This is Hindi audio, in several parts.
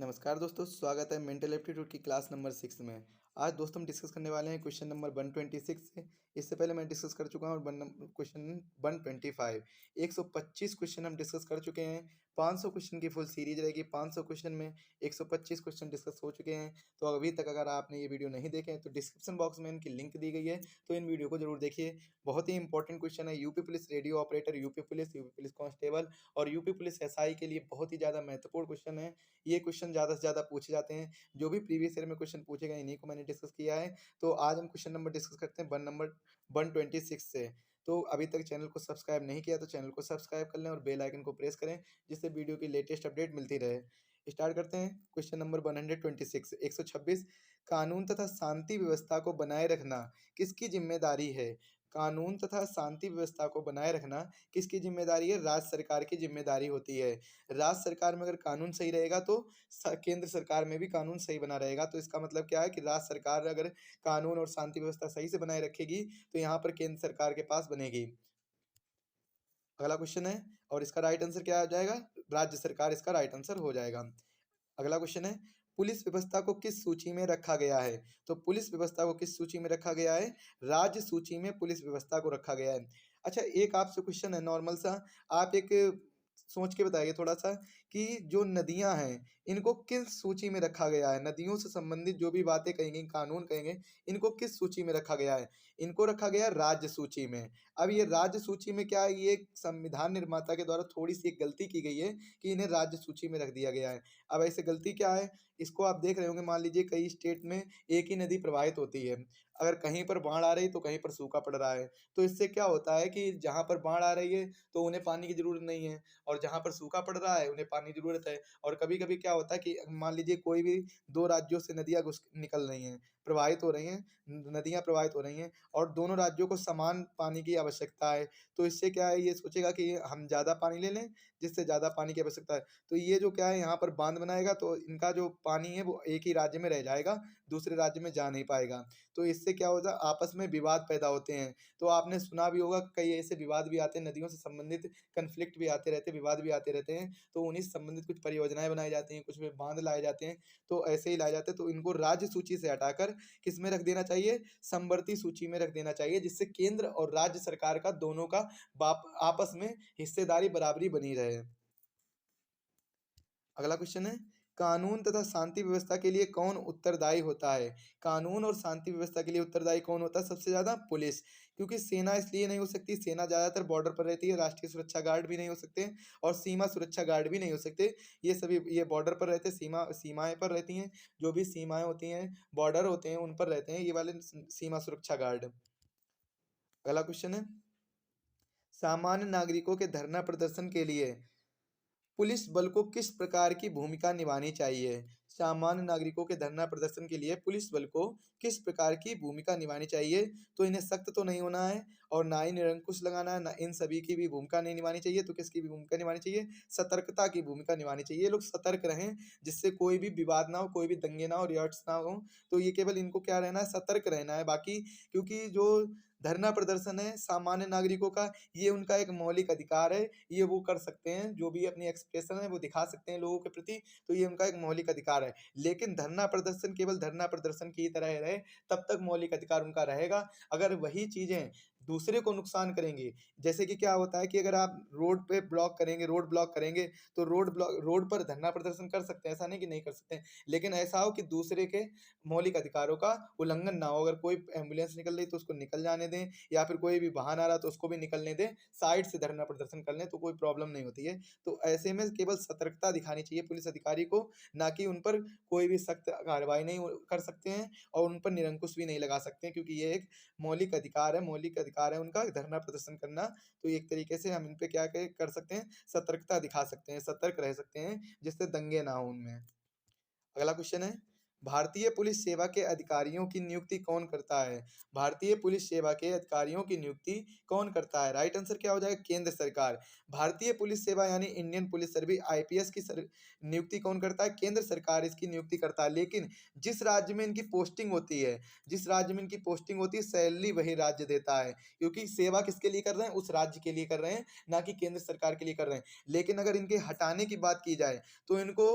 नमस्कार दोस्तों, स्वागत है मेंटल एप्टीट्यूड की क्लास नंबर 6 में। आज दोस्तों हम डिस्कस करने वाले हैं क्वेश्चन नंबर 126 से। इससे पहले मैं डिस्कस कर चुका हूँ क्वेश्चन 125। 125 क्वेश्चन हम डिस्कस कर चुके हैं। 500 क्वेश्चन की फुल सीरीज रहेगी। 500 क्वेश्चन में 125 क्वेश्चन डिस्कस हो चुके हैं। तो अभी तक अगर आपने ये वीडियो नहीं देखे हैं तो डिस्क्रिप्शन बॉक्स में इनकी लिंक दी गई है, तो इन वीडियो को जरूर देखिए। बहुत ही इंपॉर्टेंट क्वेश्चन है। UP police radio operator, UP police constable और यूपी पुलिस एसआई के लिए बहुत ही ज़्यादा महत्वपूर्ण क्वेश्चन है। ये क्वेश्चन ज़्यादा से ज़्यादा पूछे जाते हैं। जो भी प्रीवियस ईयर में क्वेश्चन पूछे गए इन्हीं को मैंने डिस्कस किया है। तो आज हम क्वेश्चन नंबर डिस्कस करते हैं 126 से। तो अभी तक चैनल को सब्सक्राइब नहीं किया तो चैनल को सब्सक्राइब कर लें और बेल आइकन को प्रेस करें, जिससे वीडियो की लेटेस्ट अपडेट मिलती रहे। स्टार्ट करते हैं क्वेश्चन नंबर 126। 126, कानून तथा शांति व्यवस्था को बनाए रखना किसकी जिम्मेदारी है? कानून तथा शांति व्यवस्था को बनाए रखना किसकी जिम्मेदारी है? राज्य सरकार की जिम्मेदारी होती है। राज्य सरकार में अगर कानून सही रहेगा तो केंद्र सरकार में भी कानून सही बना रहेगा। तो इसका मतलब क्या है कि राज्य सरकार अगर कानून और शांति व्यवस्था सही से बनाए रखेगी तो यहाँ पर केंद्र सरकार के पास बनेगी। अगला क्वेश्चन है और इसका राइट आंसर क्या आ जाएगा? राज्य सरकार इसका राइट आंसर हो जाएगा। अगला क्वेश्चन है, पुलिस व्यवस्था को किस सूची में रखा गया है? तो पुलिस व्यवस्था को किस सूची में रखा गया है? राज्य सूची में पुलिस व्यवस्था को रखा गया है। अच्छा, एक आपसे क्वेश्चन है नॉर्मल सा, आप एक सोच के बताइए थोड़ा सा कि जो नदियां हैं इनको किस सूची में रखा गया है? नदियों से संबंधित जो भी बातें कहेंगे, कानून कहेंगे, इनको किस सूची में रखा गया है? इनको रखा गया है राज्य सूची में। अब ये राज्य सूची में क्या है, ये संविधान निर्माता के द्वारा थोड़ी सी एक गलती की गई है कि इन्हें राज्य सूची में रख दिया गया है। अब ऐसे गलती क्या है, इसको आप देख रहे होंगे। मान लीजिए कई स्टेट में एक ही नदी प्रवाहित होती है। अगर कहीं पर बाढ़ आ रही है तो कहीं पर सूखा पड़ रहा है। तो इससे क्या होता है कि जहाँ पर बाढ़ आ रही है तो उन्हें पानी की जरूरत नहीं है, और जहाँ पर सूखा पड़ रहा है उन्हें पानी की जरूरत है। और कभी कभी क्या होता है कि मान लीजिए कोई भी दो राज्यों से नदियाँ घुस निकल रही हैं, प्रवाहित हो रही हैं, नदियाँ प्रवाहित हो रही हैं, और दोनों राज्यों को समान पानी की आवश्यकता है। तो इससे क्या है, ये सोचेगा कि हम ज़्यादा पानी ले लें, जिससे ज़्यादा पानी की आवश्यकता है। तो ये जो क्या है, यहाँ पर बांध बनाएगा तो इनका जो पानी है वो एक ही राज्य में रह जाएगा, दूसरे राज्य में जा नहीं पाएगा। तो इससे क्या होता है, आपस में विवाद पैदा होते हैं। तो आपने सुना भी होगा कई ऐसे विवाद भी आते हैं, नदियों से संबंधित कन्फ्लिक्ट भी आते रहते हैं, विवाद भी आते रहते हैं। तो उन्हीं से संबंधित कुछ परियोजनाएं बनाई जाती हैं, कुछ में बांध लाए जाते हैं। तो ऐसे ही लाए जाते हैं। तो इनको राज्य सूची से हटाकर किस में रख देना चाहिए? समवर्ती सूची में रख देना चाहिए, जिससे केंद्र और राज्य सरकार का दोनों का आपस में हिस्सेदारी बराबरी बनी रहे। अगला क्वेश्चन है, कानून तथा शांति व्यवस्था के लिए कौन उत्तरदायी होता है? कानून और शांति व्यवस्था के लिए उत्तरदायी कौन होता है? सबसे ज्यादा पुलिस। क्योंकि सेना इसलिए नहीं हो सकती, सेना ज्यादातर बॉर्डर पर रहती है, राष्ट्रीय सुरक्षा गार्ड भी नहीं हो सकते और सीमा सुरक्षा गार्ड भी नहीं हो सकते। ये सभी ये बॉर्डर पर रहते, सीमाएं पर रहती हैं। जो भी सीमाएं होती हैं, बॉर्डर होते हैं, उन पर रहते हैं ये वाले सीमा सुरक्षा गार्ड। अगला क्वेश्चन है, सामान्य नागरिकों के धरना प्रदर्शन के लिए पुलिस बल को किस प्रकार की भूमिका निभानी चाहिए? सामान्य नागरिकों के धरना प्रदर्शन के लिए पुलिस बल को किस प्रकार की भूमिका निभानी चाहिए? तो इन्हें सख्त तो नहीं होना है और ना ही निरंकुश लगाना है, ना इन सभी की भी भूमिका नहीं निभानी चाहिए। तो किसकी भी भूमिका निभानी चाहिए? सतर्कता की भूमिका निभानी चाहिए। ये लोग सतर्क रहें, जिससे कोई भी विवाद ना हो, कोई भी दंगे ना हो, रियॉट्स ना हो। तो ये केवल इनको क्या रहना है? सतर्क रहना है। बाकी क्योंकि जो धरना प्रदर्शन है सामान्य नागरिकों का, ये उनका एक मौलिक अधिकार है। ये वो कर सकते हैं, जो भी अपनी एक्सप्रेशन है वो दिखा सकते हैं लोगों के प्रति। तो ये उनका एक मौलिक अधिकार है। लेकिन धरना प्रदर्शन केवल धरना प्रदर्शन की तरह रहे तब तक मौलिक अधिकार उनका रहेगा। अगर वही चीजें दूसरे को नुकसान करेंगे, जैसे कि क्या होता है कि अगर आप रोड पे ब्लॉक करेंगे, रोड ब्लॉक करेंगे, तो रोड पर धरना प्रदर्शन कर सकते हैं, ऐसा नहीं कि नहीं कर सकते हैं। लेकिन ऐसा हो कि दूसरे के मौलिक अधिकारों का उल्लंघन ना हो। अगर कोई एम्बुलेंस निकल रही तो उसको निकल जाने दें, या फिर कोई भी वाहन आ रहा तो उसको भी निकलने दें, साइड से धरना प्रदर्शन कर लें तो कोई प्रॉब्लम नहीं होती है। तो ऐसे में केवल सतर्कता दिखानी चाहिए पुलिस अधिकारी को, ना कि उन पर कोई भी सख्त कार्रवाई नहीं कर सकते हैं और उन पर निरंकुश भी नहीं लगा सकते हैं, क्योंकि ये एक मौलिक अधिकार है, मौलिक अधिकार है उनका धरना प्रदर्शन करना। तो एक तरीके से हम इन पे क्या कर सकते हैं? सतर्कता दिखा सकते हैं, सतर्क रह सकते हैं, जिससे दंगे ना हो उनमें। अगला क्वेश्चन है, भारतीय पुलिस सेवा के अधिकारियों की नियुक्ति कौन करता है? भारतीय पुलिस सेवा के अधिकारियों की नियुक्ति कौन करता है? राइट आंसर क्या हो जाएगा? केंद्र सरकार। भारतीय पुलिस सेवा यानी इंडियन पुलिस सर्विस, आईपीएस की नियुक्ति कौन करता है? केंद्र सरकार इसकी नियुक्ति करता है। लेकिन जिस राज्य में इनकी पोस्टिंग होती है, जिस राज्य में इनकी पोस्टिंग होती है, सैलरी वही राज्य देता है, क्योंकि सेवा किसके लिए कर रहे हैं? उस राज्य के लिए कर रहे हैं, ना कि केंद्र सरकार के लिए कर रहे हैं। लेकिन अगर इनके हटाने की बात की जाए तो इनको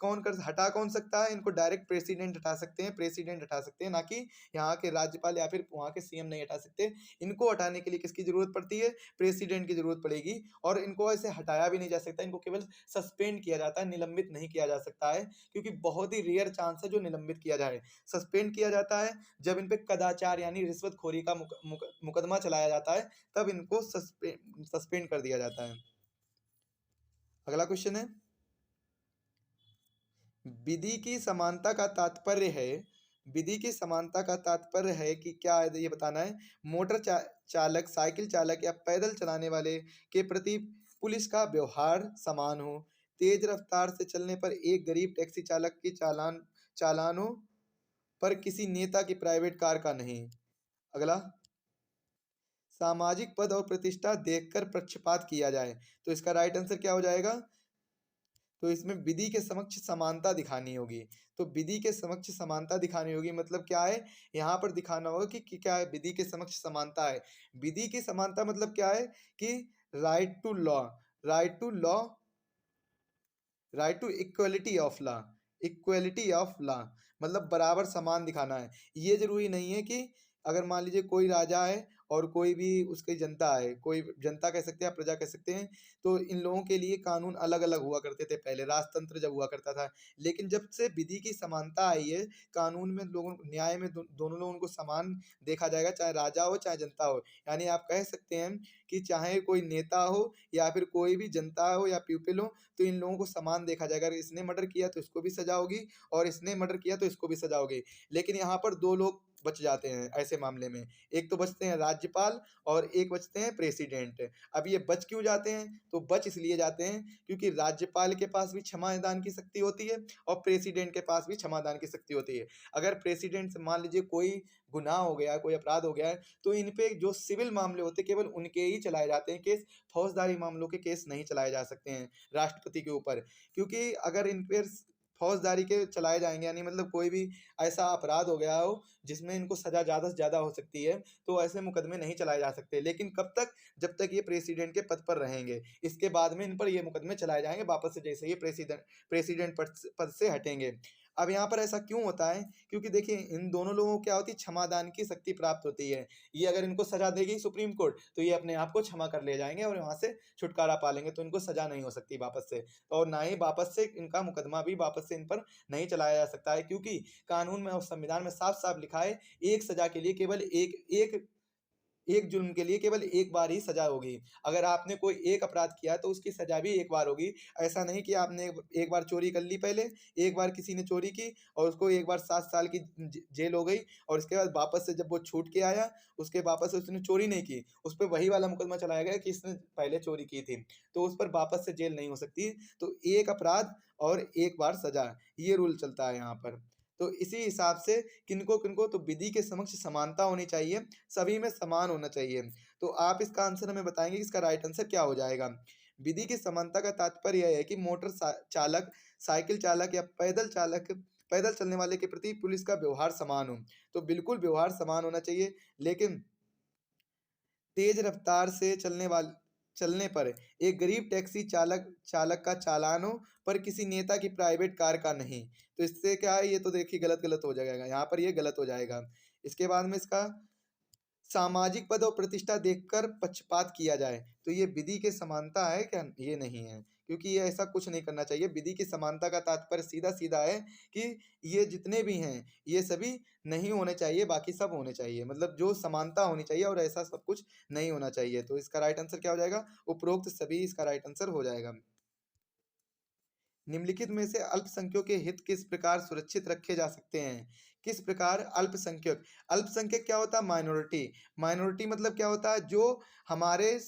हटा कौन सकता है इनको? डायरेक्ट प्रेसिडेंट हटा सकते हैं, प्रेसिडेंट हटा सकते हैं, ना कि यहाँ के राज्यपाल या फिर वहाँ के सीएम नहीं हटा सकते। इनको हटाने के लिए किसकी जरूरत पड़ती है? प्रेसिडेंट की जरूरत पड़ेगी। और इनको ऐसे हटाया भी नहीं जा सकता, इनको केवल सस्पेंड किया जाता है, निलंबित नहीं किया जा सकता है, क्योंकि बहुत ही रेयर चांस है जो निलंबित किया जाए। सस्पेंड किया जाता है जब इन पे कदाचार यानी रिश्वतखोरी का मुकदमा चलाया जाता है, तब इनको सस्पेंड कर दिया जाता है। अगला क्वेश्चन है, विधि की समानता का तात्पर्य है, विधि की समानता का तात्पर्य है कि क्या है, ये बताना है। मोटर चालक, साइकिल चालक या पैदल चलाने वाले के प्रति पुलिस का व्यवहार समान हो। तेज रफ्तार से चलने पर एक गरीब टैक्सी चालक की चालानों पर किसी नेता की प्राइवेट कार का नहीं। अगला, सामाजिक पद और प्रतिष्ठा देखकर पक्षपात किया जाए। तो इसका राइट आंसर क्या हो जाएगा? तो इसमें विधि के समक्ष समानता दिखानी होगी। तो विधि के समक्ष समानता दिखानी होगी मतलब क्या है? यहाँ पर दिखाना होगा कि क्या है, विधि के समक्ष समानता है। विधि की समानता मतलब क्या है कि right to law, right to law, right to equality of law, equality of law मतलब बराबर समान दिखाना है। ये जरूरी नहीं है कि अगर मान लीजिए कोई राजा है और कोई भी उसकी जनता है, कोई जनता कह सकते हैं या प्रजा कह सकते हैं, तो इन लोगों के लिए कानून अलग अलग हुआ करते थे पहले, राजतंत्र जब हुआ करता था। लेकिन जब से विधि की समानता आई है, कानून में लोगों, न्याय में दोनों लोगों को समान देखा जाएगा, चाहे राजा हो चाहे जनता हो। यानी आप कह सकते हैं कि चाहे कोई नेता हो या फिर कोई भी जनता हो या पीपल हो, तो इन लोगों को समान देखा जाएगा। अगर इसने मर्डर किया तो इसको भी सजा होगी, और इसने मर्डर किया तो इसको भी सजा होगी। लेकिन यहाँ पर दो लोग बच जाते हैं ऐसे मामले में, एक तो बचते हैं राज्यपाल और एक बचते हैं प्रेसिडेंट। अब ये बच क्यों जाते हैं? तो बच इसलिए जाते हैं क्योंकि राज्यपाल के पास भी क्षमादान की शक्ति होती है और प्रेसिडेंट के पास भी क्षमादान की शक्ति होती है। अगर प्रेसिडेंट से मान लीजिए कोई गुनाह हो गया, कोई अपराध हो गया है, तो इन पे जो सिविल मामले होते हैं केवल उनके ही चलाए जाते हैं केस, फौजदारी मामलों के केस नहीं चलाए जा सकते हैं राष्ट्रपति के ऊपर। क्योंकि अगर इन पर फौजदारी के चलाए जाएंगे, यानी मतलब कोई भी ऐसा अपराध हो गया हो जिसमें इनको सजा ज़्यादा से ज़्यादा हो सकती है, तो ऐसे मुकदमे नहीं चलाए जा सकते। लेकिन कब तक? जब तक ये प्रेसिडेंट के पद पर रहेंगे। इसके बाद में इन पर ये मुकदमे चलाए जाएंगे वापस से, जैसे ये प्रेसिडेंट पद से हटेंगे। अब यहाँ पर ऐसा क्यों होता है? क्योंकि देखिए इन दोनों लोगों को क्या होती है? क्षमादान की शक्ति प्राप्त होती है। ये अगर इनको सजा देगी सुप्रीम कोर्ट, तो ये अपने आप को क्षमा कर ले जाएंगे और वहां से छुटकारा पा लेंगे, तो इनको सजा नहीं हो सकती वापस से, और ना ही वापस से इनका मुकदमा भी वापस से इन पर नहीं चलाया जा सकता है। क्योंकि कानून में और संविधान में साफ साफ लिखा है, एक सजा के लिए केवल एक जुर्म के लिए केवल एक बार ही सजा होगी। अगर आपने कोई एक अपराध किया तो उसकी सजा भी एक बार होगी। ऐसा नहीं कि आपने एक बार चोरी कर ली, पहले एक बार किसी ने चोरी की और उसको एक बार 7 साल की जेल हो गई, और उसके बाद वापस से जब वो छूट के आया, उसके वापस से उसने चोरी नहीं की, उस पर वही वाला मुकदमा चलाया गया कि इसने पहले चोरी की थी, तो उस पर वापस से जेल नहीं हो सकती। तो एक अपराध और एक बार सजा, ये रूल चलता है यहाँ पर। तो इसी हिसाब से किनको किनको तो विधि के समक्ष समानता होनी चाहिए, सभी में समान होना चाहिए। तो आप इसका आंसर हमें बताएंगे कि इसका राइट आंसर क्या हो जाएगा। विधि की समानता का तात्पर्य यह है कि मोटर चालक, साइकिल चालक या पैदल चलने वाले के प्रति पुलिस का व्यवहार समान हो। तो बिल्कुल व्यवहार समान होना चाहिए, लेकिन तेज रफ्तार से चलने पर एक गरीब टैक्सी चालक का चालान हो, पर किसी नेता की प्राइवेट कार का नहीं। तो इससे क्या है? ये तो देखिए गलत गलत हो जाएगा, यहाँ पर ये गलत हो जाएगा। इसके बाद में इसका सामाजिक पद और प्रतिष्ठा देखकर पक्षपात किया जाए। तो ये विधि के समानता है क्या? ये नहीं है, क्योंकि ये ऐसा कुछ नहीं करना चाहिए। विधि की समानता का तात्पर्य सीधा सीधा है कि ये जितने भी हैं ये सभी नहीं होने चाहिए, बाकी सब होने चाहिए, मतलब जो समानता होनी चाहिए, और ऐसा सब कुछ नहीं होना चाहिए। तो इसका राइट आंसर क्या हो जाएगा? उपरोक्त सभी इसका राइट आंसर हो जाएगा। निम्नलिखित में से अल्पसंख्यकों के हित किस प्रकार सुरक्षित रखे जा सकते हैं? किस प्रकार अल्पसंख्यक, अल्पसंख्यक क्या होता है? माइनॉरिटी। माइनॉरिटी मतलब क्या होता है? जो हमारे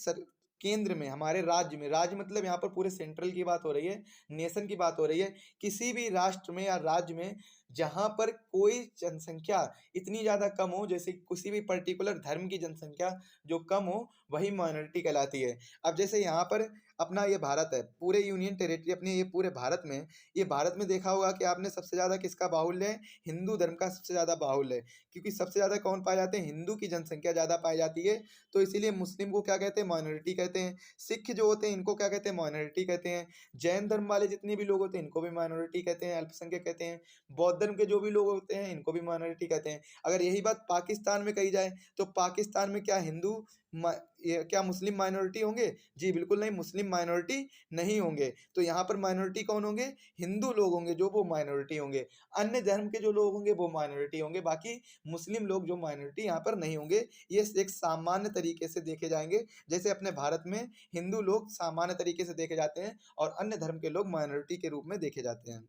केंद्र में, हमारे राज्य में, राज्य मतलब यहाँ पर पूरे सेंट्रल की बात हो रही है, नेशन की बात हो रही है, किसी भी राष्ट्र में या राज्य में जहाँ पर कोई जनसंख्या इतनी ज़्यादा कम हो, जैसे किसी भी पर्टिकुलर धर्म की जनसंख्या जो कम हो, वही माइनॉरिटी कहलाती है। अब जैसे यहाँ पर अपना ये भारत है, पूरे यूनियन टेरिटरी अपने ये पूरे भारत में, ये भारत में देखा होगा कि आपने सबसे ज़्यादा किसका बाहुल्य है, हिंदू धर्म का सबसे ज़्यादा बाहुल्य है, क्योंकि सबसे ज़्यादा कौन पाए जाते हैं, हिंदू की जनसंख्या ज़्यादा पाई जाती है, तो इसीलिए मुस्लिम को क्या कहते हैं, माइनॉरिटी कहते हैं, सिख जो होते हैं इनको क्या कहते हैं, माइनॉरिटी कहते हैं, जैन धर्म वाले जितने भी लोग होते हैं इनको भी माइनॉरिटी कहते हैं, अल्पसंख्यक कहते हैं, बौद्ध धर्म के जो भी लोग होते हैं इनको भी माइनॉरिटी कहते हैं। अगर यही बात पाकिस्तान में कही जाए तो पाकिस्तान में क्या हिंदू ये क्या मुस्लिम माइनॉरिटी होंगे? जी बिल्कुल नहीं, मुस्लिम माइनॉरिटी नहीं होंगे। तो यहाँ पर माइनॉरिटी कौन होंगे? हिंदू लोग होंगे जो वो माइनॉरिटी होंगे। अन्य धर्म के जो लोग होंगे वो माइनॉरिटी होंगे, बाकी मुस्लिम लोग जो माइनॉरिटी यहाँ पर नहीं होंगे। ये एक सामान्य तरीके से देखे जाएंगे, जैसे अपने भारत में हिंदू लोग सामान्य तरीके से देखे जाते हैं और अन्य धर्म के लोग माइनॉरिटी के रूप में देखे जाते हैं।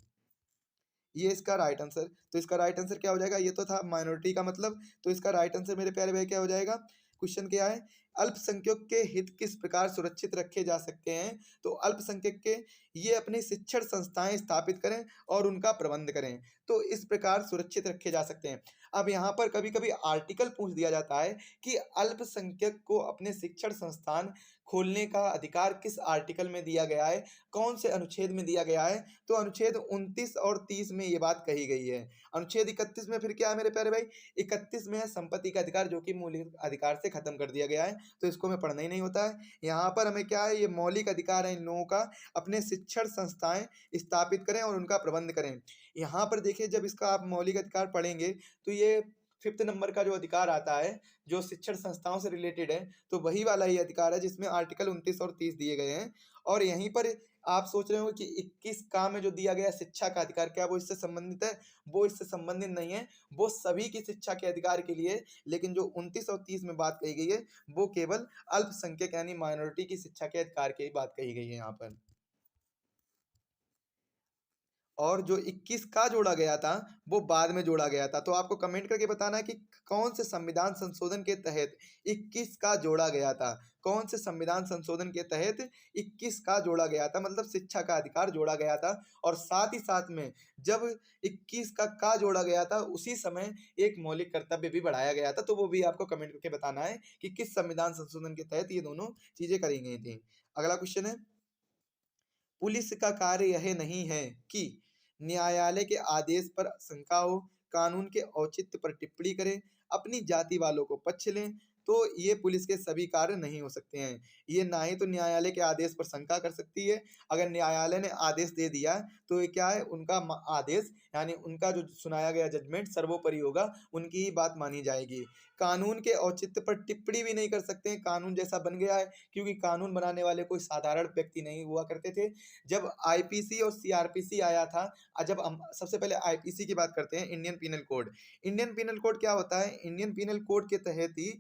ये इसका राइट आंसर, तो इसका राइट आंसर क्या हो जाएगा? ये तो था माइनॉरिटी का मतलब, तो इसका राइट आंसर मेरे प्यारे भाई क्या हो जाएगा? क्वेश्चन क्या है? अल्पसंख्यक के हित किस प्रकार सुरक्षित रखे जा सकते हैं? तो अल्पसंख्यक के ये अपनी शिक्षण संस्थाएं स्थापित करें और उनका प्रबंध करें, तो इस प्रकार सुरक्षित रखे जा सकते हैं। अब यहाँ पर कभी कभी आर्टिकल पूछ दिया जाता है कि अल्पसंख्यक को अपने शिक्षण संस्थान खोलने का अधिकार किस आर्टिकल में दिया गया है, कौन से अनुच्छेद में दिया गया है? तो अनुच्छेद 29 और 30 में ये बात कही गई है। अनुच्छेद 31 में फिर क्या है मेरे प्यारे भाई? 31 में है संपत्ति का अधिकार, जो कि मौलिक अधिकार से खत्म कर दिया गया है, तो इसको हमें पढ़ना ही नहीं होता है। यहाँ पर हमें क्या है, ये मौलिक अधिकार है इन लोगों का, अपने शिक्षण संस्थाएं स्थापित करें और उनका प्रबंध करें। यहाँ पर देखिए, जब इसका आप मौलिक अधिकार पढ़ेंगे तो ये 5th नंबर का जो अधिकार आता है, जो शिक्षण संस्थाओं से रिलेटेड है, तो वही वाला ही अधिकार है जिसमें आर्टिकल 29 और 30 दिए गए हैं। और यहीं पर आप सोच रहे हो कि 21 का में जो दिया गया शिक्षा का अधिकार, क्या वो इससे संबंधित है? वो इससे संबंधित नहीं है, वो सभी की शिक्षा के अधिकार के लिए है। लेकिन जो 29 और 30 में बात कही गई है, वो केवल अल्पसंख्यक यानी माइनॉरिटी की शिक्षा के अधिकार की बात कही गई है यहाँ पर। और जो 21 का जोड़ा गया था वो बाद में जोड़ा गया था, तो आपको कमेंट करके बताना है कि कौन से संविधान संशोधन के तहत 21 का जोड़ा गया था, कौन से संविधान संशोधन के तहत 21 का जोड़ा गया था, मतलब शिक्षा का अधिकार जोड़ा गया था। और साथ ही साथ में जब 21 का जोड़ा गया था उसी समय एक मौलिक कर्तव्य भी बढ़ाया गया था, तो वो भी आपको कमेंट करके बताना है कि किस संविधान संशोधन के तहत ये दोनों चीजें करी गई थी। अगला क्वेश्चन है, पुलिस का कार्य यह नहीं है कि न्यायालय के आदेश पर शंका हो, कानून के औचित्य पर टिप्पणी करें, अपनी जाति वालों को पक्ष लें, तो ये पुलिस के सभी कार्य नहीं हो सकते हैं। ये ना ही तो न्यायालय के आदेश पर शंका कर सकती है, अगर न्यायालय ने आदेश दे दिया तो ये क्या है, उनका आदेश यानी उनका जो सुनाया गया जजमेंट सर्वोपरि होगा, उनकी ही बात मानी जाएगी। कानून के औचित्य पर टिप्पणी भी नहीं कर सकते हैं, कानून जैसा बन गया है, क्योंकि कानून बनाने वाले कोई साधारण व्यक्ति नहीं हुआ करते थे। जब आईपीसी और सीआरपीसी आया था, जब हम सबसे पहले आईपीसी की बात करते हैं, Indian penal code. Indian penal code क्या होता है? इंडियन पिनल कोड के तहत ही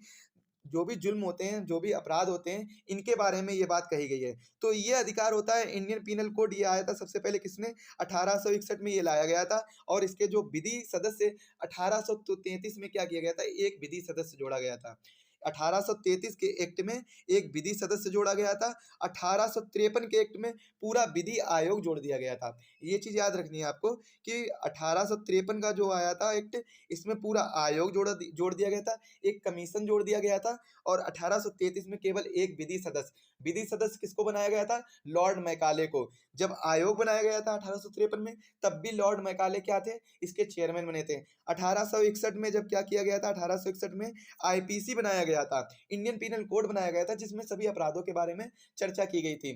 जो भी जुल्म होते हैं, जो भी अपराध होते हैं, इनके बारे में ये बात कही गई है। तो ये अधिकार होता है इंडियन पिनल कोड, ये आया था सबसे पहले किसने? 1861 में ये लाया गया था। और इसके जो विधि सदस्य 1833 में क्या किया गया था, एक विधि सदस्य जोड़ा गया था। 1833 के एक्ट में एक विधि सदस्य जोड़ा गया था, 1853 के एक्ट में पूरा विधि आयोग जोड़ दिया गया था। ये चीज याद रखनी है आपको कि 1853 का जो आया था एक्ट, इसमें पूरा आयोग जोड़ दिया गया था, एक कमीशन जोड़ दिया गया था। और 1833 में केवल एक विधि सदस्य किसको बनाया गया था? लॉर्ड मैकाले को। जब आयोग बनाया गया था 1853 में, तब भी लॉर्ड मैकाले क्या थे? इसके चेयरमैन बने थे। 1861 में जब क्या किया गया था? 1861 में आईपीसी बनाया गया था, इंडियन पिनल कोड बनाया गया था, जिसमें सभी अपराधों के बारे में चर्चा की गई थी।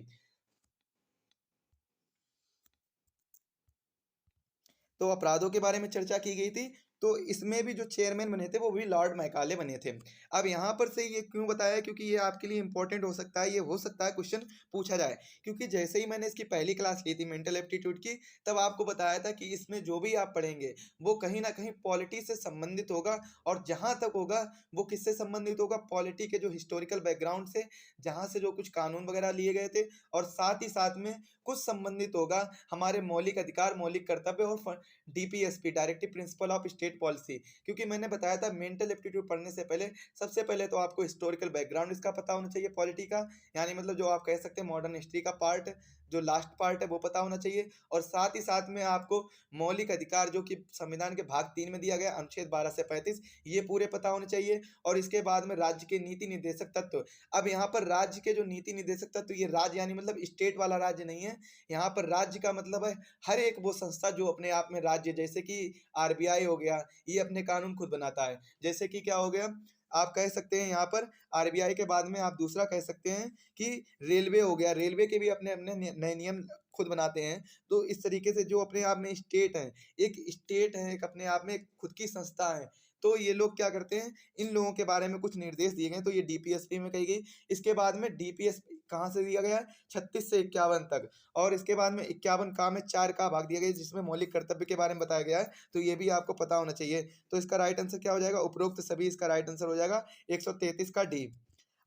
तो अपराधों के बारे में चर्चा की गई थी, तो इसमें भी जो चेयरमैन बने थे वो भी लॉर्ड मैकाले बने थे। अब यहाँ पर से ये क्यों बताया? क्योंकि ये आपके लिए इंपॉर्टेंट हो सकता है, ये हो सकता है क्वेश्चन पूछा जाए, क्योंकि जैसे ही मैंने इसकी पहली क्लास ली थी मेंटल एप्टीट्यूड की, तब आपको बताया था कि इसमें जो भी आप पढ़ेंगे वो कहीं ना कहीं पॉलिटी से संबंधित होगा। और जहाँ तक होगा वो किससे संबंधित होगा? पॉलिटी के जो हिस्टोरिकल बैकग्राउंड से, जहाँ से जो कुछ कानून वगैरह लिए गए थे, और साथ ही साथ में कुछ संबंधित होगा हमारे मौलिक अधिकार, मौलिक कर्तव्य और DPSP, directive principle of state policy. क्योंकि मैंने बताया था मेंटल एप्टीट्यूड पढ़ने से पहले सबसे पहले तो आपको हिस्टोरिकल बैकग्राउंड इसका पता होना चाहिए, पॉलिटी का, यानी मतलब जो आप कह सकते हैं मॉडर्न हिस्ट्री का पार्ट, जो लास्ट पार्ट है वो पता होना चाहिए, और साथ ही साथ में आपको मौलिक अधिकार जो कि संविधान के भाग 3 में दिया गया अनुच्छेद 12 से 35 ये पूरे पता होने चाहिए। और इसके बाद में राज्य के नीति निर्देशक तत्व। अब यहाँ पर राज्य के जो नीति निर्देशक तत्व, ये राज्य यानी मतलब स्टेट वाला राज्य नहीं है, यहाँ पर राज्य का मतलब है हर एक वो संस्था जो अपने आप में राज्य, जैसे कि आरबीआई हो गया, ये अपने कानून खुद बनाता है। जैसे कि क्या हो गया, आप कह सकते हैं यहाँ पर आरबीआई के बाद में आप दूसरा कह सकते हैं कि रेलवे हो गया, रेलवे के भी अपने अपने नए नियम खुद बनाते हैं। तो इस तरीके से जो अपने आप में स्टेट है, एक अपने आप में खुद की संस्था है, तो ये लोग क्या करते हैं, इन लोगों के बारे में कुछ निर्देश दिए गए, तो ये डीपीएसपी में कही गई। इसके बाद में डीपीएसपी कहाँ से दिया गया है, 36 से 51 तक, और इसके बाद में 51 का में 4 का भाग दिया गया जिसमें मौलिक कर्तव्य के बारे में बताया गया है, तो ये भी आपको पता होना चाहिए। तो इसका राइट आंसर क्या हो जाएगा, उपरोक्त सभी इसका राइट आंसर हो जाएगा 133 का डी।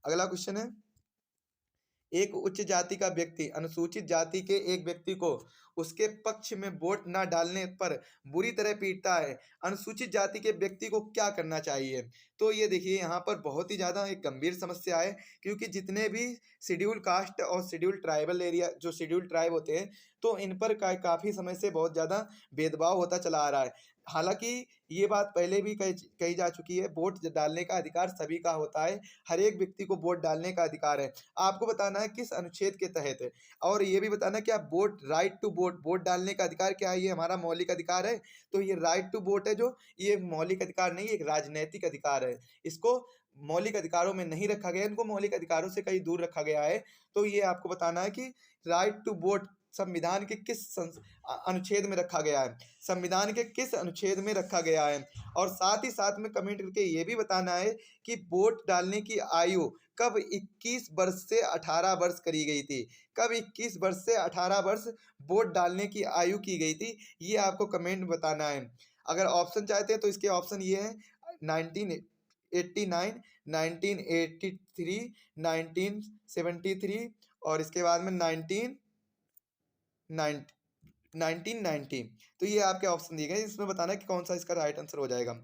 अगला क्वेश्चन है, एक उच्च जाति का व्यक्ति अनुसूचित जाति के एक व्यक्ति को उसके पक्ष में वोट न डालने पर बुरी तरह पीटता है, अनुसूचित जाति के व्यक्ति को क्या करना चाहिए। तो ये देखिए यहाँ पर बहुत ही ज़्यादा एक गंभीर समस्या है, क्योंकि जितने भी शेड्यूल कास्ट और शेड्यूल ट्राइबल एरिया, जो शेड्यूल ट्राइब होते हैं, तो इन पर काफ़ी समय से बहुत ज़्यादा भेदभाव होता चला आ रहा है। हालांकि ये बात पहले भी कही जा चुकी है, वोट डालने का अधिकार सभी का होता है, हर एक व्यक्ति को वोट डालने का अधिकार है। आपको बताना है किस अनुच्छेद के तहत है, और ये भी बताना है कि आप vote, right to vote, vote डालने का अधिकार क्या है, ये हमारा मौलिक अधिकार है। तो ये राइट टू वोट है, जो ये मौलिक अधिकार नहीं, एक राजनैतिक अधिकार है। इसको मौलिक अधिकारों में नहीं रखा गया, इनको मौलिक अधिकारों से कहीं दूर रखा गया है। तो ये आपको बताना है कि राइट टू वोट संविधान के किस अनुच्छेद में रखा गया है, संविधान के किस अनुच्छेद में रखा गया है। और साथ ही साथ में कमेंट करके ये भी बताना है कि वोट डालने की आयु कब 21 वर्ष से 18 वर्ष करी गई थी, कब 21 वर्ष से 18 वर्ष वोट डालने की आयु की गई थी, ये आपको कमेंट में बताना है। अगर ऑप्शन चाहते हैं तो इसके ऑप्शन ये हैं 1989, 1983, 1973 और इसके बाद में 1990। तो ये आपके ऑप्शन दिए गए, इसमें बताना है कि कौन सा इसका राइट आंसर हो जाएगा।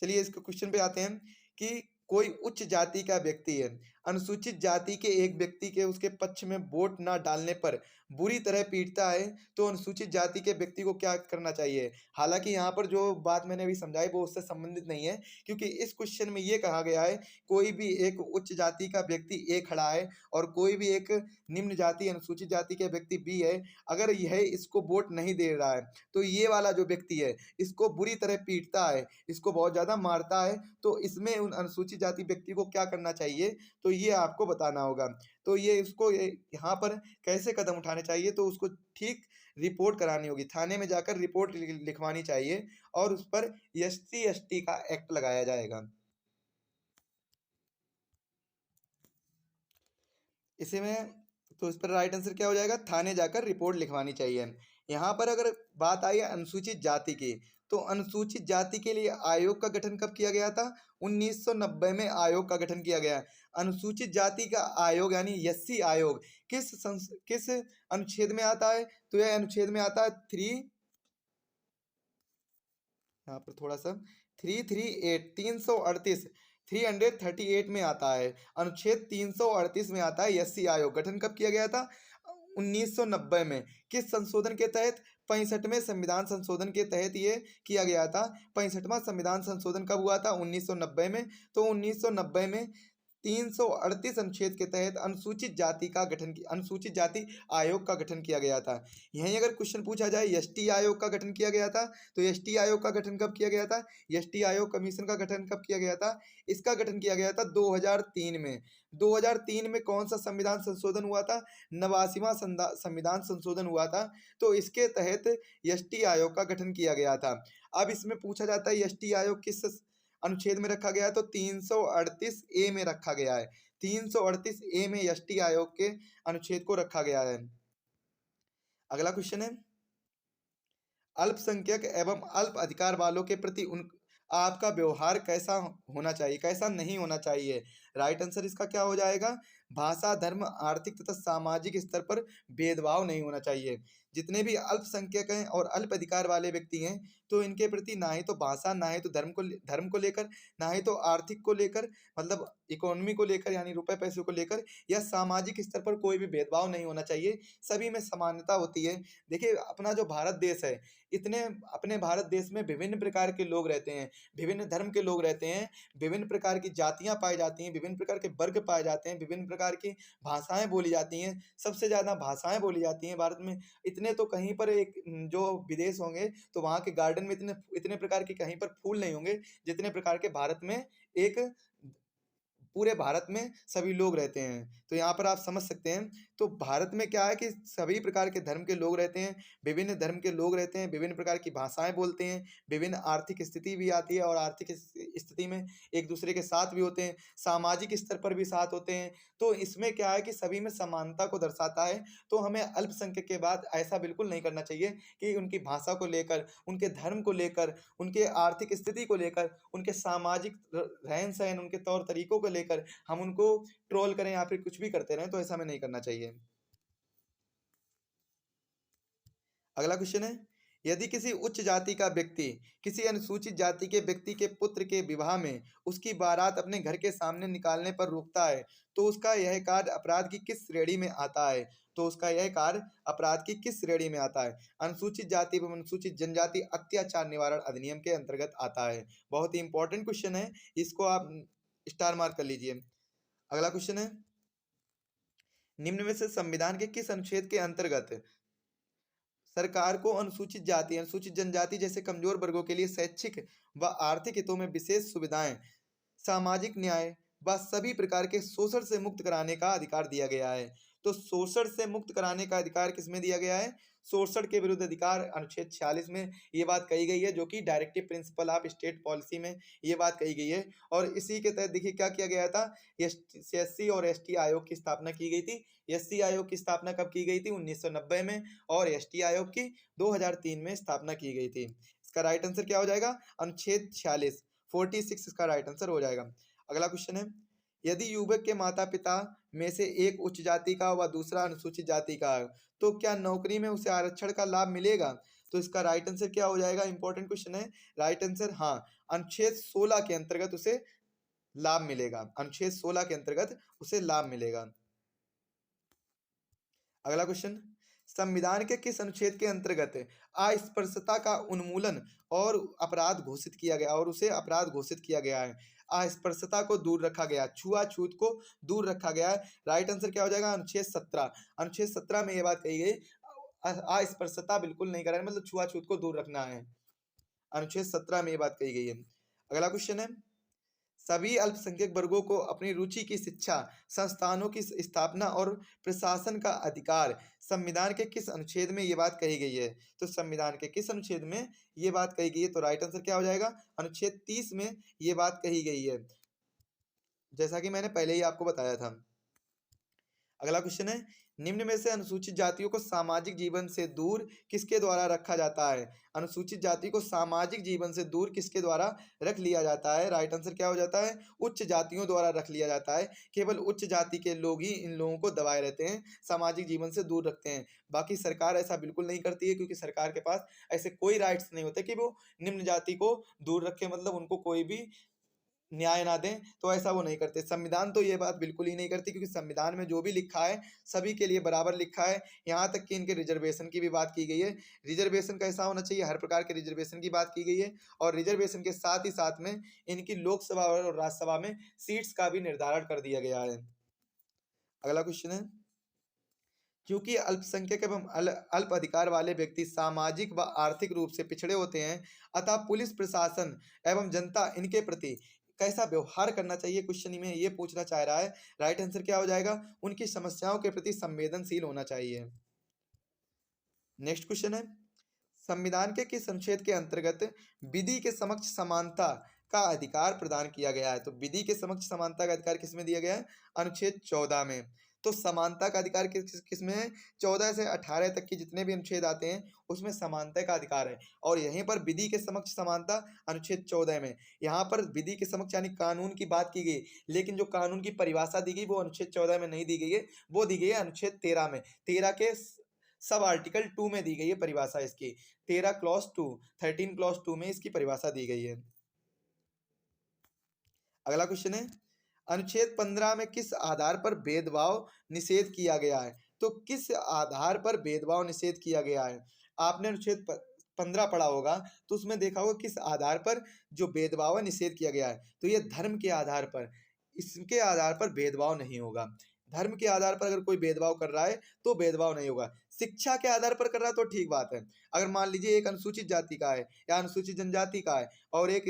चलिए इसको क्वेश्चन पे आते हैं कि कोई उच्च जाति का व्यक्ति है, अनुसूचित जाति के एक व्यक्ति के उसके पक्ष में वोट ना डालने पर बुरी तरह पीटता है, तो अनुसूचित जाति के व्यक्ति को क्या करना चाहिए। हालांकि यहाँ पर जो बात मैंने अभी समझाई वो उससे संबंधित नहीं है, क्योंकि इस क्वेश्चन में ये कहा गया है कोई भी एक उच्च जाति का व्यक्ति ए खड़ा है और कोई भी एक निम्न जाति अनुसूचित जाति के व्यक्ति बी है, अगर यह इसको वोट नहीं दे रहा है तो ये वाला जो व्यक्ति है इसको बुरी तरह पीटता है, इसको बहुत ज़्यादा मारता है, तो इसमें उन अनुसूचित जाति व्यक्ति को क्या करना चाहिए, तो ये आपको बताना होगा। तो ये इसको यहाँ पर कैसे कदम उठाने चाहिए, तो उसको ठीक रिपोर्ट करानी होगी, थाने में जाकर रिपोर्ट लिखवानी चाहिए और उस पर SC/ST का एक्ट लगाया जाएगा। इसी में तो इस पर राइट आंसर क्या हो जाएगा, थाने जाकर रिपोर्ट लिखवानी चाहिए। यहाँ पर अगर बात आई है अनुसूचित जाति की, तो अनुसूचित जाति के लिए आयोग का गठन कब किया गया था, 1990 में आयोग का गठन किया गया। अनुसूचित जाति का आयोग यानी SC आयोग किस अनुच्छेद में आता है, तो यह अनुच्छेद में आता है यहाँ पर थोड़ा सा 338 में आता है, अनुच्छेद 338 में आता है SC आयोग। गठन कब किया गया था, 1990 में। किस संशोधन के तहत, 65वें संविधान संशोधन के तहत ये किया गया था। 65वां संविधान संशोधन कब हुआ था, 1990 में। तो 1990 में 338 अनुच्छेद के तहत अनुसूचित जाति आयोग का गठन किया गया था। यहीं अगर क्वेश्चन पूछा जाए ST आयोग का गठन किया गया था, तो ST आयोग का गठन कब किया गया था, ST आयोग कमीशन का गठन कब किया गया था, इसका गठन किया गया था 2003 में। 2003 में कौन सा संविधान संशोधन हुआ था, 89वां संविधान संशोधन हुआ था, तो इसके तहत ST आयोग का गठन किया गया था। अब इसमें पूछा जाता है ST आयोग किस अनुच्छेद में रखा गया है, तो 338A में रखा गया है। 338A में ST आयोग के अनुच्छेद को रखा गया है। अगला क्वेश्चन है, अल्पसंख्यक एवं अल्प अधिकार वालों के प्रति आपका व्यवहार कैसा होना चाहिए, कैसा नहीं होना चाहिए। राइट आंसर इसका क्या हो जाएगा? भाषा, धर्म, आर्थिक तथा सामाजिक स्तर पर भेदभाव नहीं होना चाहिए। जितने भी अल्पसंख्यक हैं और अल्प अधिकार वाले व्यक्ति हैं, तो इनके प्रति ना ही तो भाषा, ना ही तो धर्म को लेकर, ना ही तो आर्थिक को लेकर, मतलब इकोनॉमी को लेकर यानी रुपए पैसे को लेकर, या सामाजिक स्तर पर कोई भी भेदभाव नहीं होना चाहिए। सभी में समानता होती है। देखिए, अपना जो भारत देश है, इतने अपने भारत देश में विभिन्न प्रकार के लोग रहते हैं, विभिन्न धर्म के लोग रहते हैं, विभिन्न प्रकार की जातियाँ पाई जाती हैं, विभिन्न प्रकार के वर्ग पाए जाते हैं, विभिन्न प्रकार की भाषाएँ बोली जाती हैं। सबसे ज़्यादा भाषाएँ बोली जाती हैं भारत में। इतने तो कहीं पर एक जो विदेश होंगे, तो वहाँ के गार्डन में इतने इतने प्रकार के कहीं पर फूल नहीं होंगे, जितने प्रकार के भारत में एक पूरे भारत में सभी लोग रहते हैं। तो यहाँ पर आप समझ सकते हैं, तो भारत में क्या है कि सभी प्रकार के धर्म के लोग रहते हैं, विभिन्न धर्म के लोग रहते हैं, विभिन्न प्रकार की भाषाएँ बोलते हैं, विभिन्न आर्थिक स्थिति भी आती है और आर्थिक स्थिति में एक-दूसरे के साथ भी होते हैं, सामाजिक स्तर पर भी साथ होते हैं। तो इसमें क्या है कि सभी में समानता को दर्शाता है। तो हमें अल्पसंख्यक के बाद ऐसा बिल्कुल नहीं करना चाहिए कि उनकी भाषा को लेकर, उनके धर्म को लेकर, उनके आर्थिक स्थिति को लेकर, उनके सामाजिक रहन-सहन, उनके तौर तरीकों को लेकर हम उनको ट्रोल करें या फिर कुछ भी करते रहें, तो ऐसा हमें नहीं करना चाहिए। अगला क्वेश्चन है, यदि किसी उच्च जाति का व्यक्ति किसी अनुसूचित जाति के व्यक्ति के पुत्र के विवाह में उसकी बारात अपने घर के सामने निकालने पर रोकता है, तो उसका यह कार्य अपराध की किस श्रेणी में आता है? तो उसका यह कार्य अपराध की किस श्रेणी में आता है? अनुसूचित जाति एवं अनुसूचित जनजाति अत्याचार निवारण अधिनियम के अंतर्गत आता है। बहुत ही इंपॉर्टेंट क्वेश्चन है, इसको आप स्टार मार्क कर लीजिए। अगला क्वेश्चन है, निम्न में से संविधान के किस अनुच्छेद के अंतर्गत सरकार को अनुसूचित जाति, अनुसूचित जनजाति जैसे कमजोर वर्गों के लिए शैक्षिक व आर्थिक हितों में विशेष सुविधाएं, सामाजिक न्याय व सभी प्रकार के शोषण से मुक्त कराने का अधिकार दिया गया है? तो शोषण से मुक्त कराने का अधिकार किसमें दिया गया है? शोषण के विरुद्ध अधिकार अनुच्छेद 46 में ये बात कही गई है, जो कि directive principle of state policy में ये बात कही गई है। और इसी के तहत देखिए क्या किया गया था, एससी और एसटी आयोग की स्थापना की गई थी। एससी आयोग की स्थापना कब की गई थी? 1990 में। और एसटी आयोग की 2003 में स्थापना की गई थी। इसका राइट आंसर क्या हो जाएगा? अनुच्छेद 46, 46 इसका राइट आंसर हो जाएगा। अगला क्वेश्चन है, यदि युवक के माता पिता में से एक उच्च जाति का व दूसरा अनुसूचित जाति का है, तो क्या नौकरी में उसे आरक्षण का लाभ मिलेगा? तो इसका राइट आंसर क्या हो जाएगा? इंपॉर्टेंट क्वेश्चन है। राइट आंसर हाँ, अनुच्छेद 16 के अंतर्गत उसे लाभ मिलेगा। अनुच्छेद 16 के अंतर्गत उसे लाभ मिलेगा। अगला क्वेश्चन, संविधान के किस अनुच्छेद के अंतर्गत अस्पृश्यता का उन्मूलन और अपराध घोषित किया गया और उसे अपराध घोषित किया गया है? अस्पृश्यता को दूर रखा गया, छुआछूत को दूर रखा गया है। राइट आंसर क्या हो जाएगा? अनुच्छेद 17। अनुच्छेद 17 में यह बात कही गई, अस्पृश्यता बिल्कुल नहीं कराना, मतलब छुआछूत को दूर रखना है। अनुच्छेद 17 में यह बात कही गई है। अगला क्वेश्चन है, सभी अल्पसंख्यक वर्गों को अपनी रुचि की शिक्षा संस्थानों की स्थापना और प्रशासन का अधिकार संविधान के किस अनुच्छेद में ये बात कही गई है? तो संविधान के किस अनुच्छेद में ये बात कही गई है? तो राइट आंसर क्या हो जाएगा? अनुच्छेद 30 में ये बात कही गई है, जैसा कि मैंने पहले ही आपको बताया था। अगला क्वेश्चन है, निम्न में से अनुसूचित जातियों को सामाजिक जीवन से दूर किसके द्वारा रखा जाता है? अनुसूचित जाति को सामाजिक जीवन से दूर किसके द्वारा रख लिया जाता है? राइट आंसर क्या हो जाता है? उच्च जातियों द्वारा रख लिया जाता है। केवल उच्च जाति के लोग ही इन लोगों को दबाए रहते हैं, सामाजिक जीवन से दूर रखते हैं। बाकी सरकार ऐसा बिल्कुल नहीं करती है, क्योंकि सरकार के पास ऐसे कोई राइट्स नहीं होते कि वो निम्न जाति को दूर रखे, मतलब उनको कोई भी न्याय ना दें, तो ऐसा वो नहीं करते। संविधान तो ये बात बिल्कुल ही नहीं करती, क्योंकि संविधान में जो भी लिखा है सभी के लिए बराबर लिखा है। यहाँ तक कि इनके रिजर्वेशन की भी बात की गई है। रिजर्वेशन कैसा होना चाहिए, हर प्रकार के रिजर्वेशन की बात की गई है। और रिजर्वेशन के साथ ही साथ में इनकी लोकसभा और राज्यसभा में सीट्स का भी निर्धारण कर दिया गया है। अगला क्वेश्चन है, क्योंकि अल्पसंख्यक एवं अल्प अधिकार वाले व्यक्ति सामाजिक व आर्थिक रूप से पिछड़े होते हैं, अतः पुलिस प्रशासन एवं जनता इनके प्रति कैसा व्यवहार करना चाहिए, क्वेश्चन में ये पूछना चाह रहा है। राइट आंसर क्या हो जाएगा? उनकी समस्याओं के प्रति संवेदनशील होना चाहिए। नेक्स्ट क्वेश्चन है, संविधान के किस अनुच्छेद के अंतर्गत विधि के समक्ष समानता का अधिकार प्रदान किया गया है? तो विधि के समक्ष समानता का अधिकार किसमें दिया गया है? अनुच्छेद 14 में। तो समानता का अधिकार किस में है? 14 से 18 तक के जितने भी अनुच्छेद आते हैं उसमें समानता का अधिकार है। और यहीं पर विधि के समक्ष समानता अनुच्छेद 14 में, यहाँ पर विधि के समक्ष यानी कानून की बात की गई, लेकिन जो कानून की परिभाषा दी गई वो अनुच्छेद 14 में नहीं दी गई है, वो दी गई है अनुच्छेद 13 में। 13 के सब आर्टिकल 2 में दी गई है परिभाषा इसकी। 13 क्लॉज 2, 13 क्लॉज 2 में इसकी परिभाषा दी गई है। अगला क्वेश्चन है, अनुच्छेद 15 में किस आधार पर भेदभाव निषेध किया गया है? तो किस आधार पर भेदभाव निषेध किया गया है? आपने अनुच्छेद 15 पढ़ा होगा तो उसमें देखा होगा किस आधार पर जो भेदभाव है निषेध किया गया है। तो ये धर्म के आधार पर, इसके आधार पर भेदभाव नहीं होगा। धर्म के आधार पर अगर कोई भेदभाव कर रहा है तो भेदभाव नहीं होगा। शिक्षा के आधार पर कर रहा है तो ठीक बात है। अगर मान लीजिए एक अनुसूचित जाति का है या अनुसूचित जनजाति का है और एक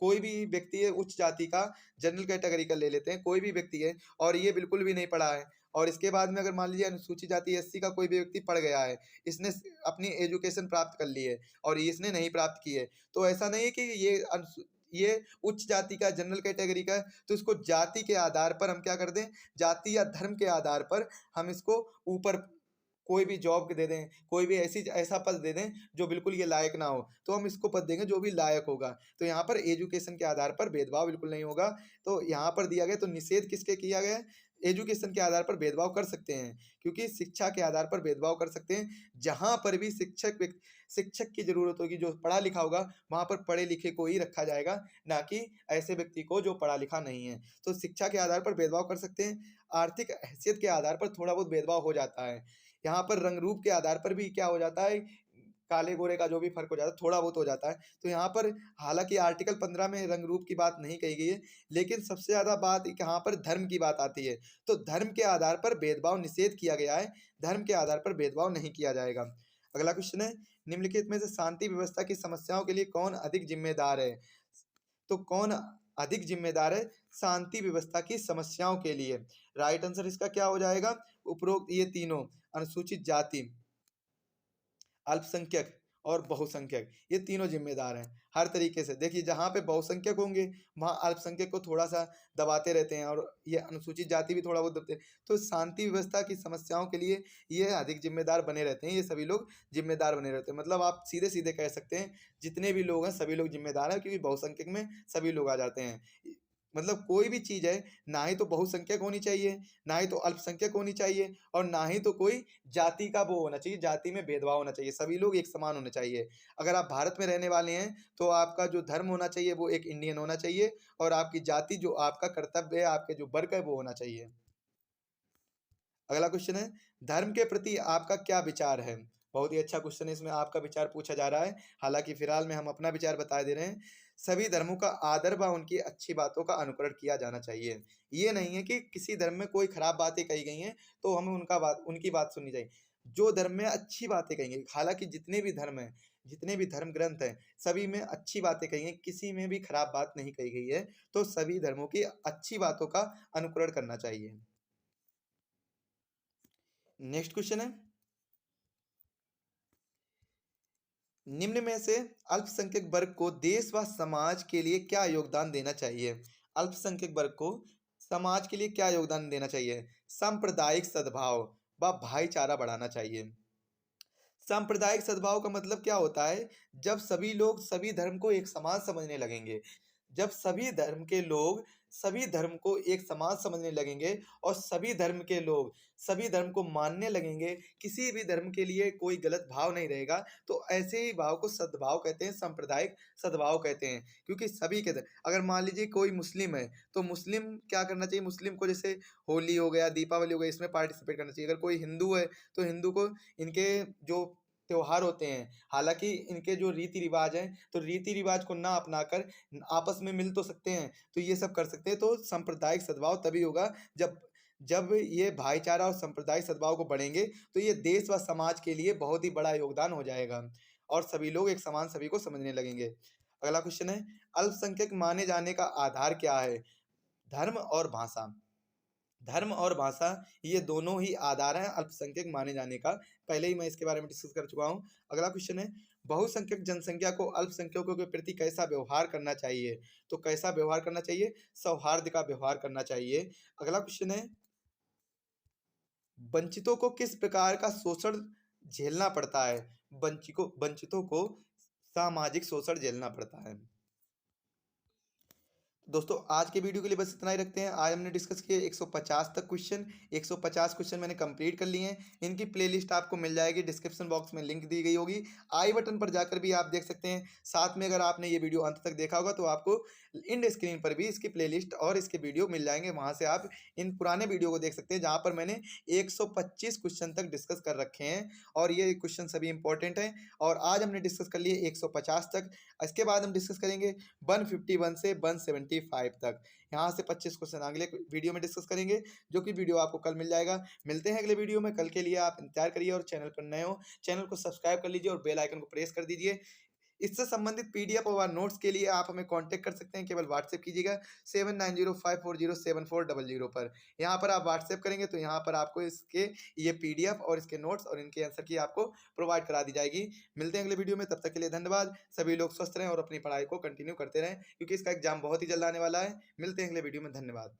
कोई भी व्यक्ति है उच्च जाति का, जनरल कैटेगरी का ले लेते हैं, कोई भी व्यक्ति है और ये बिल्कुल भी नहीं पढ़ा है, और इसके बाद में अगर मान लीजिए अनुसूचित जाति एससी का कोई भी व्यक्ति पढ़ गया है, इसने अपनी एजुकेशन प्राप्त कर ली है और इसने नहीं प्राप्त की है, तो ऐसा नहीं है कि ये उच्च जाति का जनरल कैटेगरी का है तो इसको जाति के आधार पर हम क्या कर दें, जाति या धर्म के आधार पर हम इसको ऊपर कोई भी जॉब दे दें, कोई भी ऐसा पद दे दें जो बिल्कुल ये लायक ना हो, तो हम इसको पद देंगे जो भी लायक होगा। तो यहाँ पर एजुकेशन के आधार पर भेदभाव बिल्कुल नहीं होगा। तो यहाँ पर दिया गया, तो निषेध किसके किया गया है? एजुकेशन के आधार पर भेदभाव कर सकते हैं, क्योंकि शिक्षा के आधार पर भेदभाव कर सकते हैं। जहाँ पर भी शिक्षक की जरूरत होगी, जो पढ़ा लिखा होगा वहाँ पर पढ़े लिखे को ही रखा जाएगा, ना कि ऐसे व्यक्ति को जो पढ़ा लिखा नहीं है। तो शिक्षा के आधार पर भेदभाव कर सकते हैं। आर्थिक हैसियत के आधार पर थोड़ा बहुत भेदभाव हो जाता है। यहाँ पर रंग रूप के आधार पर भी क्या हो जाता है, काले गोरे का जो भी फर्क हो जाता है थोड़ा बहुत हो जाता है। तो यहाँ पर हालांकि आर्टिकल 15 में रंग रूप की बात नहीं कही गई है, लेकिन सबसे ज्यादा बात यहाँ पर धर्म की बात आती है। तो धर्म के आधार पर भेदभाव निषेध किया गया है, धर्म के आधार पर भेदभाव नहीं किया जाएगा। अगला क्वेश्चन है, निम्नलिखित में से शांति व्यवस्था की समस्याओं के लिए कौन अधिक जिम्मेदार है? तो कौन अधिक जिम्मेदार है शांति व्यवस्था की समस्याओं के लिए? राइट आंसर इसका क्या हो जाएगा? उपरोक्त ये तीनों, अनुसूचित जाति, अल्पसंख्यक और बहुसंख्यक, ये तीनों जिम्मेदार हैं हर तरीके से। देखिए जहाँ पे बहुसंख्यक होंगे वहाँ अल्पसंख्यक को थोड़ा सा दबाते रहते हैं, और ये अनुसूचित जाति भी थोड़ा बहुत दबते हैं। तो शांति व्यवस्था की समस्याओं के लिए ये अधिक जिम्मेदार बने रहते हैं, ये सभी लोग जिम्मेदार बने रहते हैं। मतलब आप सीधे सीधे कह सकते हैं जितने भी लोग हैं सभी लोग जिम्मेदार हैं, क्योंकि बहुसंख्यक में सभी लोग आ जाते हैं। मतलब कोई भी चीज़ है, ना ही तो बहुसंख्यक होनी चाहिए, ना ही तो अल्पसंख्यक होनी चाहिए, और ना ही तो कोई जाति का वो होना चाहिए, जाति में भेदभाव होना चाहिए। सभी लोग एक समान होने चाहिए। अगर आप भारत में रहने वाले हैं तो आपका जो धर्म होना चाहिए वो एक इंडियन होना चाहिए, और आपकी जाति जो आपका कर्तव्य है, आपके जो वर्ग है वो होना चाहिए। अगला क्वेश्चन है, धर्म के प्रति आपका क्या विचार है? बहुत ही अच्छा क्वेश्चन है, इसमें आपका विचार पूछा जा रहा है। हालांकि फिलहाल में हम अपना विचार बता दे रहे हैं। सभी धर्मों का आदर व उनकी अच्छी बातों का अनुकरण किया जाना चाहिए। ये नहीं है कि किसी धर्म में कोई खराब बातें कही गई हैं तो हमें उनकी बात सुननी चाहिए। जो धर्म में अच्छी बातें कही गई, हालांकि जितने भी धर्म हैं, जितने भी धर्म ग्रंथ हैं, सभी में अच्छी बातें कही हैं, किसी में भी खराब बात नहीं कही गई है। तो सभी धर्मों की अच्छी बातों का अनुकरण करना चाहिए। नेक्स्ट क्वेश्चन है, निम्न में से अल्पसंख्यक वर्ग को देश व समाज के लिए क्या योगदान देना चाहिए? अल्पसंख्यक वर्ग को समाज के लिए क्या योगदान देना चाहिए? सांप्रदायिक सद्भाव व भाईचारा बढ़ाना चाहिए। सांप्रदायिक सद्भाव का मतलब क्या होता है? जब सभी लोग सभी धर्म को एक समान समझने लगेंगे, जब सभी धर्म के लोग सभी धर्म को एक समान समझने लगेंगे, और सभी धर्म के लोग सभी धर्म को मानने लगेंगे, किसी भी धर्म के लिए कोई गलत भाव नहीं रहेगा, तो ऐसे ही भाव को सद्भाव कहते हैं, सांप्रदायिक सद्भाव कहते हैं। क्योंकि सभी के अगर मान लीजिए कोई मुस्लिम है तो मुस्लिम क्या करना चाहिए? मुस्लिम को जैसे होली हो गया, दीपावली हो गया, इसमें पार्टिसिपेट करना चाहिए। अगर कोई हिंदू है तो हिंदू को इनके जो त्योहार होते हैं, हालांकि इनके जो रीति रिवाज हैं, तो रीति रिवाज को ना अपनाकर आपस में मिल तो सकते हैं, तो ये सब कर सकते हैं। तो सांप्रदायिक सद्भाव तभी होगा जब जब ये भाईचारा और सांप्रदायिक सद्भाव को बढ़ेंगे, तो ये देश व समाज के लिए बहुत ही बड़ा योगदान हो जाएगा, और सभी लोग एक समान सभी को समझने लगेंगे। अगला क्वेश्चन है, अल्पसंख्यक माने जाने का आधार क्या है? धर्म और भाषा। धर्म और भाषा ये दोनों ही आधार हैं अल्पसंख्यक माने जाने का। पहले ही मैं इसके बारे में डिस्कस कर चुका हूँ। अगला क्वेश्चन है, बहुसंख्यक जनसंख्या को अल्पसंख्यकों के प्रति कैसा व्यवहार करना चाहिए? तो कैसा व्यवहार करना चाहिए? सौहार्द का व्यवहार करना चाहिए। अगला क्वेश्चन है, वंचितों को किस प्रकार का शोषण झेलना पड़ता है? वंचितों को सामाजिक शोषण झेलना पड़ता है। दोस्तों आज के वीडियो के लिए बस इतना ही रखते हैं। आज हमने डिस्कस किए 150 तक क्वेश्चन। 150 क्वेश्चन मैंने कंप्लीट कर लिए हैं। इनकी प्लेलिस्ट आपको मिल जाएगी, डिस्क्रिप्शन बॉक्स में लिंक दी गई होगी, आई बटन पर जाकर भी आप देख सकते हैं। साथ में अगर आपने ये वीडियो अंत तक देखा होगा तो आपको इंड स्क्रीन पर भी इसकी प्लेलिस्ट और इसके वीडियो मिल जाएंगे। वहां से आप इन पुराने वीडियो को देख सकते हैं जहां पर मैंने 125 क्वेश्चन तक डिस्कस कर रखे हैं और ये क्वेश्चन सभी इंपॉर्टेंट हैं। और आज हमने डिस्कस कर लिए 150 तक। इसके बाद हम डिस्कस करेंगे 151 से 175 तक। यहाँ से 25 क्वेश्चन अगले वीडियो में डिस्कस करेंगे, जो कि वीडियो आपको कल मिल जाएगा। मिलते हैं अगले वीडियो में। कल के लिए आप इंतजार करिए और चैनल पर नए हो चैनल को सब्सक्राइब कर लीजिए और बेल आइकन को प्रेस कर दीजिए। इससे संबंधित पीडीएफ और नोट्स के लिए आप हमें कांटेक्ट कर सकते हैं। केवल व्हाट्सएप कीजिएगा 7905407400 पर। यहाँ पर आप व्हाट्सएप करेंगे तो यहाँ पर आपको इसके ये पीडीएफ और इसके नोट्स और इनके आंसर की आपको प्रोवाइड करा दी जाएगी। मिलते हैं अगले वीडियो में, तब तक के लिए धन्यवाद। सभी लोग स्वस्थ रहें और अपनी पढ़ाई को कंटिन्यू करते रहें, क्योंकि इसका एग्जाम बहुत ही जल्द आने वाला है। मिलते हैं अगले वीडियो में, धन्यवाद।